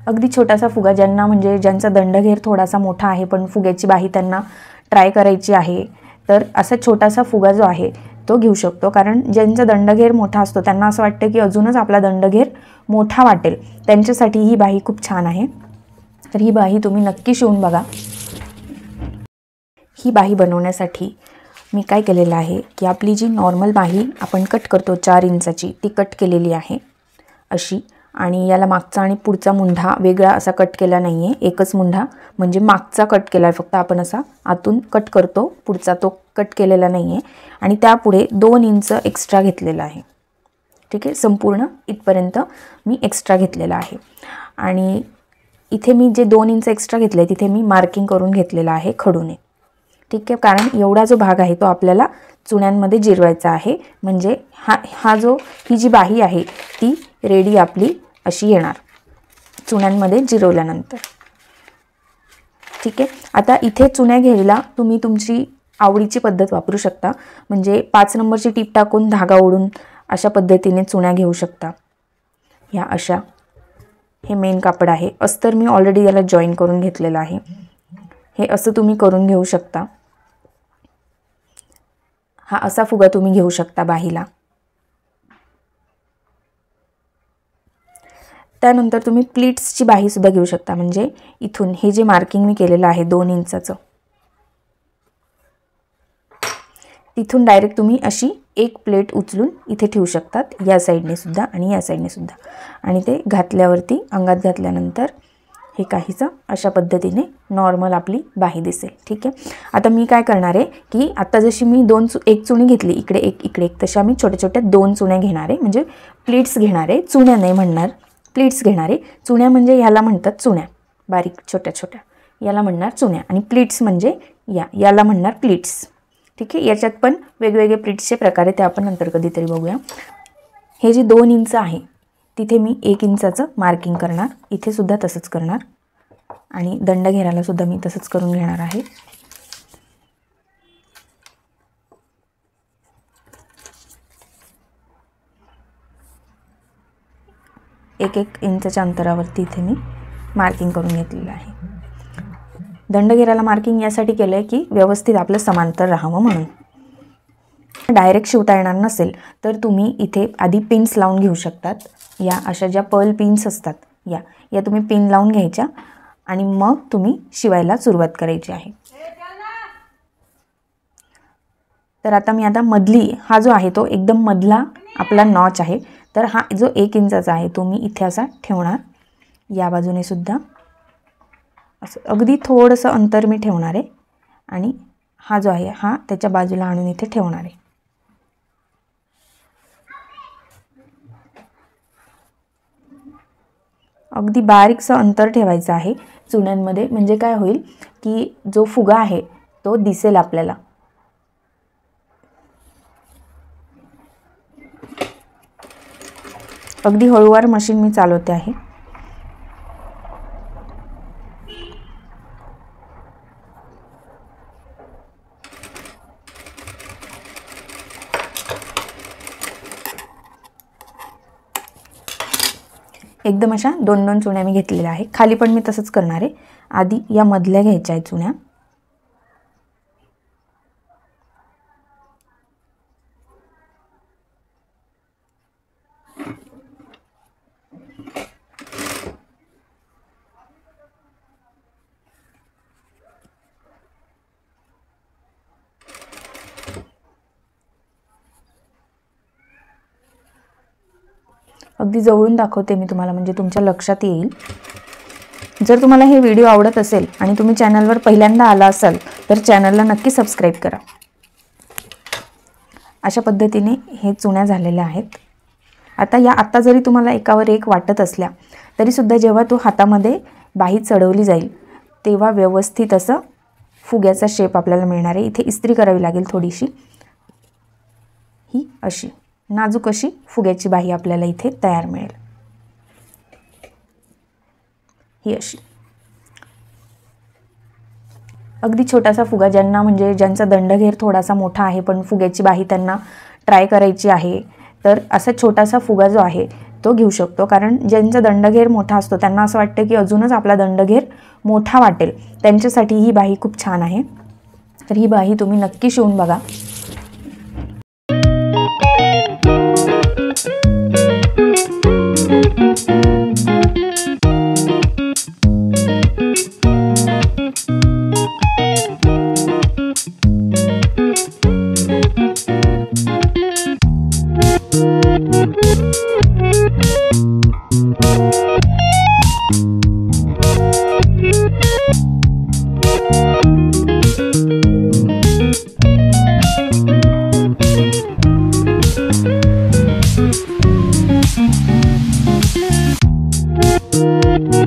अगदी छोटासा फुगा ज्यांना म्हणजे ज्यांचा दंडघेर थोडासा मोठा आहे पण फुग्याची बाही त्यांना ट्राय करायची आहे, तर असा छोटासा फुगा जो आहे तो घेऊ शकतो. कारण ज्यांचा दंडघेर मोठा असतो त्यांना असं वाटतं की अजूनच आपला दंडघेर मोठा वाटेल, त्यांच्यासाठी ही बाही खूप छान आहे. तर ही बाही तुम्ही नक्की शिवून बघा. ही बाही बनवण्यासाठी मी काय केलेलं आहे की आपली जी नॉर्मल बाही आपण कट करतो 4 इंचाची ती कट केलेली आहे अशी. आणि याला मागचा आणि पुढचा मुंढा वेगळा असा कट केला नाही आहे, एकच मुंढा म्हणजे मागचा कट केला आहे फक्त आपण, असा आतून कट करतो, पुढचा तो कट केलेला नाही आहे. आणि त्यापुढे 2 इंच एक्स्ट्रा घेतलेला आहे. ठीक आहे, संपूर्ण इथपर्यंत मी एक्स्ट्रा घेतलेला आहे. आणि इथे मी जे 2 इंच एक्स्ट्रा घेतले तिथे मी मार्किंग करून घेतलेलं आहे खडूने. ठीक आहे, कारण एवढा जो भाग आहे तो आपल्याला चुन्यांमध्ये जिरवायचा आहे. म्हणजे ही जी बाही आहे ती रेडी आपली अशी येणार चुन्यांमध्ये जिरवल्यानंतर. ठीक आहे, आता इथे चुन्या घ्यायला तुम्ही तुमची आवडीची पद्धत वापरू शकता. म्हणजे 5 नंबरची टीप टाकून धागा ओढून अशा पद्धतीने चुन्या घेऊ शकता. ह्या अशा, हे मेन कापड आहे. अस्तर मी ऑलरेडी याला जॉईन करून घेतलेलं आहे. हे असं तुम्ही करून घेऊ शकता. हा असा फुगा तुम्ही घेऊ शकता बाहीला. त्यानंतर तुम्ही प्लीट्सची बाही सुद्धा घेऊ शकता. म्हणजे इथून हे जे मार्किंग मी केलेलं आहे 2 इंचाचं, तिथून डायरेक्ट तुम्ही अशी एक प्लेट उचलून इथे ठेवू शकतात, या साईडने सुद्धा आणि या साईडने सुद्धा. आणि ते घातल्यावरती, अंगात घातल्यानंतर हे काहीचं अशा पद्धतीने नॉर्मल आपली बाही दिसेल. ठीक आहे, आता मी काय करणार आहे की आता जशी मी एक चुणी घेतली, इकडे एक, तशा मी छोट्या छोट्या 2 चुण्या घेणार आहे. म्हणजे प्लीट्स घेणार आहे, चुण्या नाही म्हणणार, प्लीट्स घेणार आहे. चुण्या म्हणजे ह्याला म्हणतात चुण्या, बारीक छोट्या छोट्या, याला म्हणणार चुण्या. आणि प्लीट्स म्हणजे याला म्हणणार प्लीट्स. ठीक आहे, याच्यात पण वेगवेगळे प्लीट्सचे प्रकार आहे, ते आपण नंतर कधीतरी बघूया. हे जे 2 इंच आहे तिथे मी 1 इंचाचं मार्किंग करणार. इथे सुद्धा तसंच करणार आणि दंडघेराला सुद्धा मी तसंच करून घेणार आहे. एक इंचच्या अंतरावरती इथे मी मार्किंग करून घेतलेलं आहे. दंडघेराला मार्किंग यासाठी केलं आहे की व्यवस्थित आपलं समांतर राहावं म्हणून. डायरेक्ट शिवता येणार नसेल तर तुम्ही इथे आधी पिन्स लावून घेऊ शकतात. या अशा ज्या पर्ल पिन्स असतात या तुम्ही पिन लावून घ्यायच्या आणि मग तुम्ही शिवायला सुरुवात करायची आहे. तर आता मी मधली, हा जो आहे तो एकदम मधला आपला नॉच आहे, तर हा जो 1 इंचाचा आहे तो मी इथे असा ठेवणार. या बाजूने सुद्धा असं अगदी थोडंसं अंतर मी ठेवणार आहे आणि हा जो आहे हा त्याच्या बाजूला आणून इथे ठेवणार आहे. अगदी बारीकसं अंतर ठेवायचं आहे चुन्यांमध्ये. म्हणजे काय होईल की जो फुगा आहे तो दिसेल आपल्याला. अगदी हळूवार मशीन मी चालवते आहे. एकदम अशा 2-2 चुन्या मी घेतलेल्या आहे. खाली पण मी तसंच करणार आहे. आधी या मधल्या घ्यायच्या आहेत चुन्या. अगदी जवळून दाखवते मी तुम्हाला, म्हणजे तुमच्या लक्षात येईल. जर तुम्हाला हे व्हिडिओ आवडत असेल आणि तुम्ही चॅनलवर पहिल्यांदा आला असाल तर चॅनलला नक्की सबस्क्राईब करा. अशा पद्धतीने हे चुन्या झालेल्या आहेत. आता जरी तुम्हाला एकावर एक वाटत असल्या तरी सुद्धा जेव्हा तो हातामध्ये बाही चढवली जाईल तेव्हा व्यवस्थित असं फुग्याचा शेप आपल्याला मिळणार आहे. इथे इस्त्री करावी लागेल थोडीशी. ही अशी नाजूक अशी फुग्याची बाही आपल्याला इथे तयार मिळेल. ही अशी अगदी छोटासा फुगा ज्यांना म्हणजे ज्यांचा दंडघेर थोडासा मोठा आहे पण फुग्याची बाही त्यांना ट्राय करायची आहे, तर असा छोटासा फुगा जो आहे शकतो, घेऊ शकतो. कारण ज्यांचा दंडघेर मोठा असतो त्यांना असं वाटतं की अजूनच आपला दंडघेर मोठा वाटेल, त्यांच्यासाठी ही बाही खूप छान आहे. तर ही बाही तुम्ही नक्की शिवून बघा.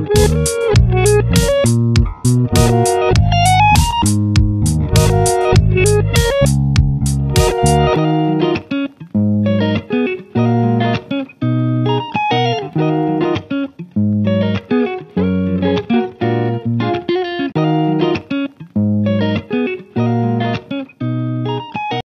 Thank you.